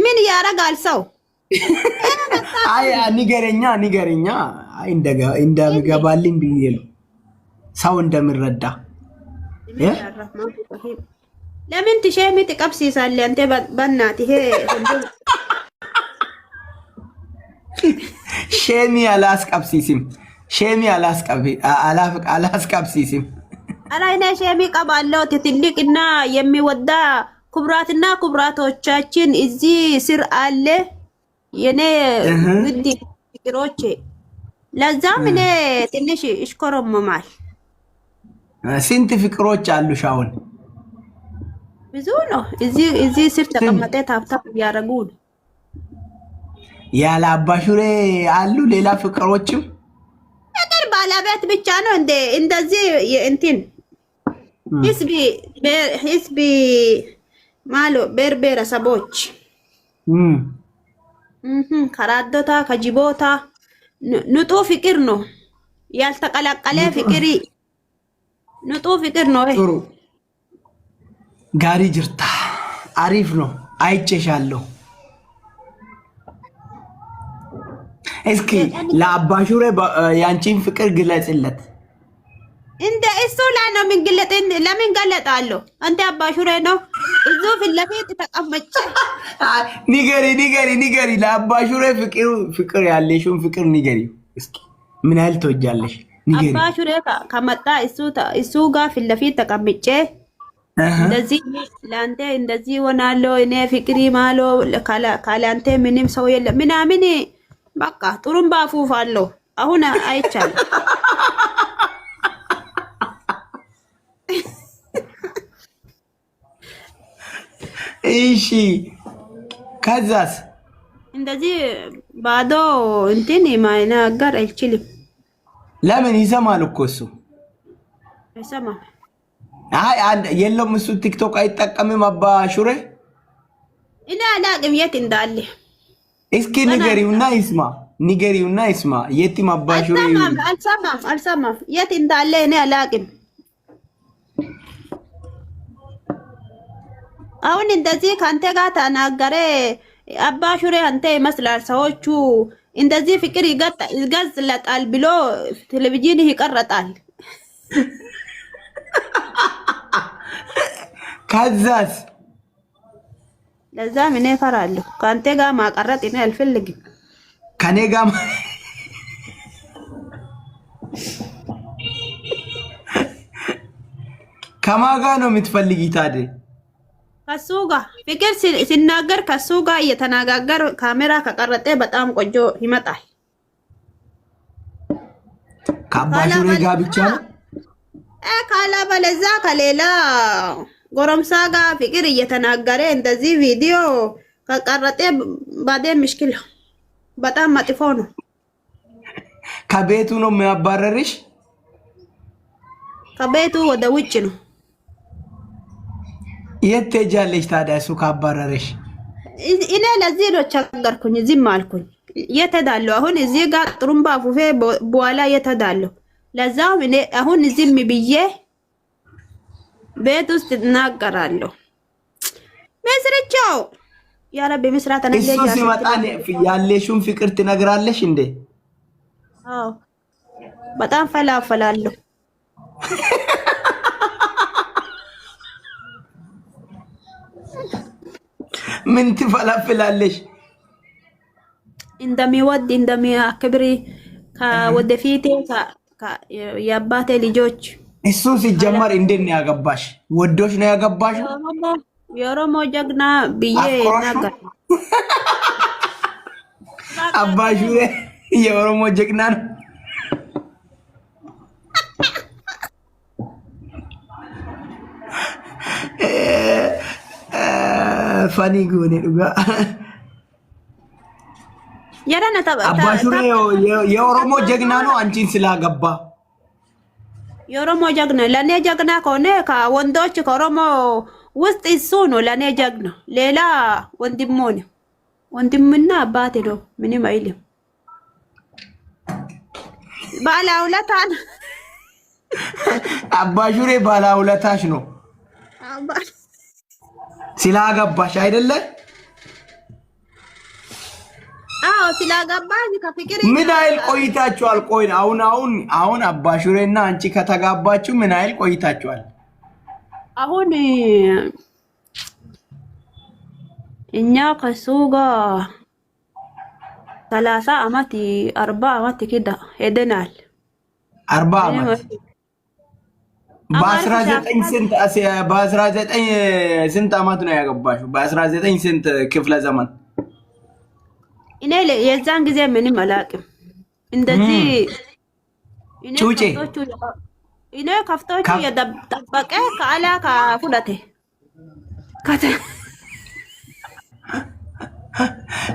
ምን ያረጋል ሰው አይ ንገረኛ አይ እንደምገባልኝ ብዬ ነው ሰው እንደምረዳ ለምን ትሸሚ ትቀብሲሳለ አንተ በእናት ይሄ ሸሚ አላስቀብሲስም አላይና ሸሚ ቀባለው ትልቅና የሚወዳ ኩብራትና ኩብራቶቻችን እዚህ ስር አለ የኔ ውድ ፍቅሮቼ ለዛም እኔ ትንሽ እሽኮረመማል ስንት ፍቅሮች አሉሽ አሁን ብዙ ነው እዚህ ስር ተቀመጠ ታብታብ ያረጉ ያለ አባሹሬ አሉ ሌላ ፍቅሮችም ፍቅር ባለቤት ብቻ ነው እንደ እንደዚህ እንትን ህዝቢ ማሎ ብሔረሰቦች ከራዶታ ከጅቦታ ንጡ ፍቅር ነው ያልተቀላቀለ ፍቅር ንጡ ፍቅር ነው ጥሩ ጋሪ ጅርታ አሪፍ ነው አይቼሻለሁ እስኪ ለአባሹሬ ያንቺን ፍቅር ግለጽለት እንደ እሱ ላይ ነው ምን ግለጥ ለምን ገለጣለሁ አንተ አባሹሬ ነው እዙ ፍለፊት ተቀመጨ ንገሪ ለአባሹሬ ፍቅር ያለሽውን ፍቅር ንገሪ እስኪ ምን ያህል ትወጃለሽ ንገሪ አባሹሬ ከመጣ እሱ ጋር ፍለፊት ተቀመጨ እንደዚህ ላንተ እንደዚህ ሆናለሁ እኔ ፍቅሪ ማሎ ካላንተ ምንም ሰው የለም ምናምን በቃ ጥሩም ባፉፋለሁ አሁን አይቻልም እሺ ከዛስ እንደዚህ ባዶ እንትን ማይናገር አይችልም ለምን ይሰማል እኮ እሱ አይሰማም አይ የለም እሱ ቲክቶክ አይጠቀምም አባሹሬ እኔ አላቅም የት እንዳለ እስኪ ንገሪውና ይስማ የትም አባሹሬ አልሰማም የት እንዳለ እኔ አላቅም አሁን እንደዚህ ካንተ ጋር ተናገረ አባሹሬ አንተ ይመስላል ሰዎቹ እንደዚህ ፍቅር ይገዝለታል ብሎ ቴሌቪዥን ይቀርጣል ከዛስ ለዛ ምን እፈራለሁ ካንተ ጋር ማቀረጥ እኔ አልፈልግም ከኔ ጋር ከማጋ ነው የምትፈልጊ ታዲያ ከሱ ጋር ፍቅር ሲናገር ከሱ ጋር እየተነጋገር ካሜራ ከቀረጠ በጣም ቆንጆ ይመጣል ከአባሹሬ ጋር ብቻ ነው ካላ በለዛ ከሌላ ጎረምሳ ጋር ፍቅር እየተናገረ እንደዚህ ቪዲዮ ከቀረጠ ባደ ምሽክል በጣም መጥፎ ነው ከቤቱ ነው የሚያባረርሽ ከቤቱ ወደ ውጭ ነው የት ትሄጃለሽ ታዲያ እሱ ካባረረሽ እኔ ለዚህ ነው ቸገርኩኝ ዝም አልኩኝ የት ሄዳለሁ አሁን እዚህ ጋር ጥሩምባ ፉፌ በኋላ የት ሄዳለሁ ለዛው እኔ አሁን ዝም ብዬ ቤት ውስጥ እናገራለሁ መስርቻው ያ ረቢ መስራት እሱ ሲመጣ ያለሽውን ፍቅር ትነግራለሽ እንዴ አዎ በጣም ፈላፈላለሁ ምን ትፈላፍላለሽ እንደሚወድ እንደሚያከብር ከወደፊት የአባቴ ልጆች እሱ ሲጀመር እንዴት ነው ያገባሽ ወዶሽ ነው ያገባሽ የኦሮሞ ጀግና ብዬ ነገር አባሹሬ የኦሮሞ ጀግና ነው ፈኒ ጎኔ ዱጋ ያራና አባሹሬ የኦሮሞ ጀግና ነው አንቺን ስላገባ የኦሮሞ ጀግና ለኔ ጀግና ከሆነ ከወንዶች ከኦሮሞ ውስጥ እሱ ነው ለኔ ጀግና ሌላ ወንድሙ ነው ወንድምና አባቴ ነው ምንም አይልም ባላውለታን አባሹሬ ባላውለታሽ ነው ስላገባሽ አይደለ ስላገባኝ ከፍቅር ምን አይል ቆይታችኋል? ቆይ አሁን አባሹሬና አንቺ ከተጋባችሁ ምን አይል ቆይታችኋል? አሁን እኛ ከሱ ጋር 30 አመት 40 አመት ከዳ ሄደናል። 40 አመት በ19 ስንት አመት ነው ያገባሽው? በ19 ስንት ክፍለ ዘመን? እኔ የዛን ጊዜ ምንም አላውቅም። እንደዚህ ጩጬ እኔ ከፍቶቹ የጠበቀ ከአላ ከፉለቴ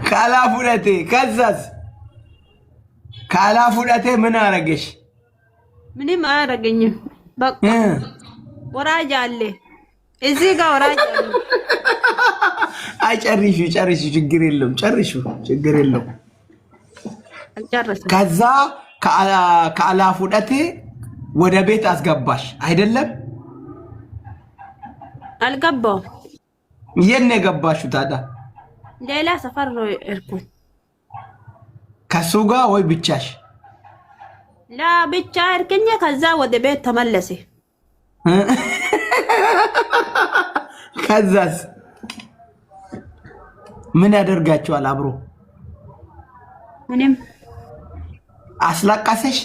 ካላ ፉለቴ ከዛስ ካላ ፉለቴ ምን አረገሽ? ምንም አያረገኝም። በቃ ወራጅ አለ እዚህ ጋር ወራጅ አለ። አይ ጨርሹ ችግር የለውም ችግር የለውም። አልጨረሰም። ከዛ ካላ ፉለቴ ወደ ቤት አስገባሽ አይደለም? አልገባውም። የት ነው የገባሽው ታዲያ? ሌላ ሰፈር ነው የሄድኩት። ከሱ ጋር ወይ ብቻሽ? ላ ብቻ እርክኝ። ከዛ ወደ ቤት ተመለሰ። ከዛስ ምን ያደርጋችኋል አብሮ? ምንም። አስለቀሰሽ?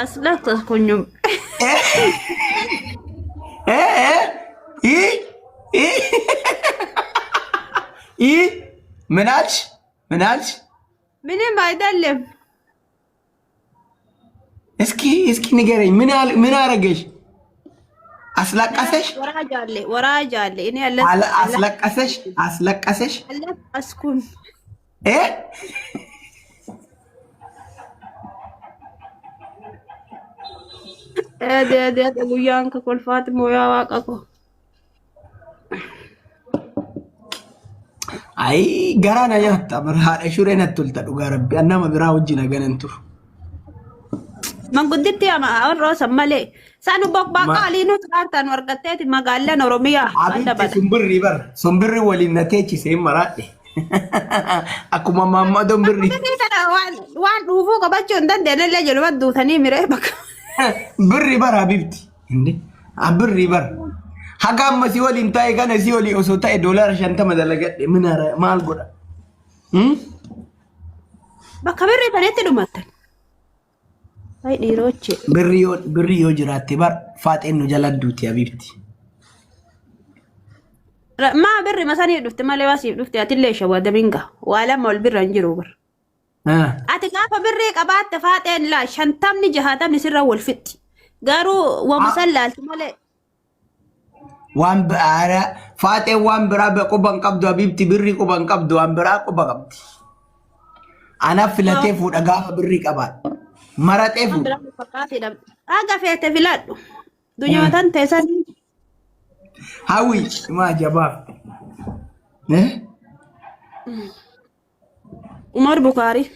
አስለቀስኩኝም። ምን አልሽ? ምንም አይደለም። እስኪ ንገረኝ። ምን አረገሽ? አስለቀሰሽ? ወራጅ አለ። እኔ አስለቀሰሽ? አለቀስኩኝ። ጉያን ከኮልፋት ሞያ ዋቀቆ አይ ገራና ያታ በርሃደ ሹሬ ነጥልታ ዱጋ ረቢ አናማ ብራ ወጂ ነገነንቱ መንጉድቲ አወሮ ሰመሌ ሳኑ ቦክባቃ ሊኑ ታርታን ወርቀቴት መጋለን ኦሮሚያ አብቲ ሱምብሪ ወሊነቴቺ ሰይመራዴ አኩማ ማማ ዶምብሪ ዋን ዱፉ ቀበቹ እንደንደለ ጀልባ ዱተኒ ሚሬ በቃ ብሪ በር ሀቢብቲ እንዴ አብሪ በር ሀጋም ሲወል እንታይ ጋር ሲወል ኦሶታይ ዶላር ሸንተ መደለገደ ምን አረ ማል ጎዳ በቃ ብሪ በኔት ዱማተን አይ ዲሮች ብሪዮ ጅራቴ በር ፋጤን ነው ጀላዱት ሀቢብቲ ማ ብሪ መሳኔ ዱፍት ማለዋሲ ዱፍት አትሌ ሸዋደ ሚንጋ ዋላ ሞል ብር አንጅሩ በር ati gaafa birree qabaatte faaxeen laa 50 sirra wal fixi garuu wamusallaalti malee waan baara faaxeen waan biraa bequban qabdu habibti birri quban qabdu waan biraa quba qabdi ana filatee fuudha gaafa birri qabaat maratee fuudha aga feete filadhu dunyootan teessan hawi ma jabaaf Umar Bukhari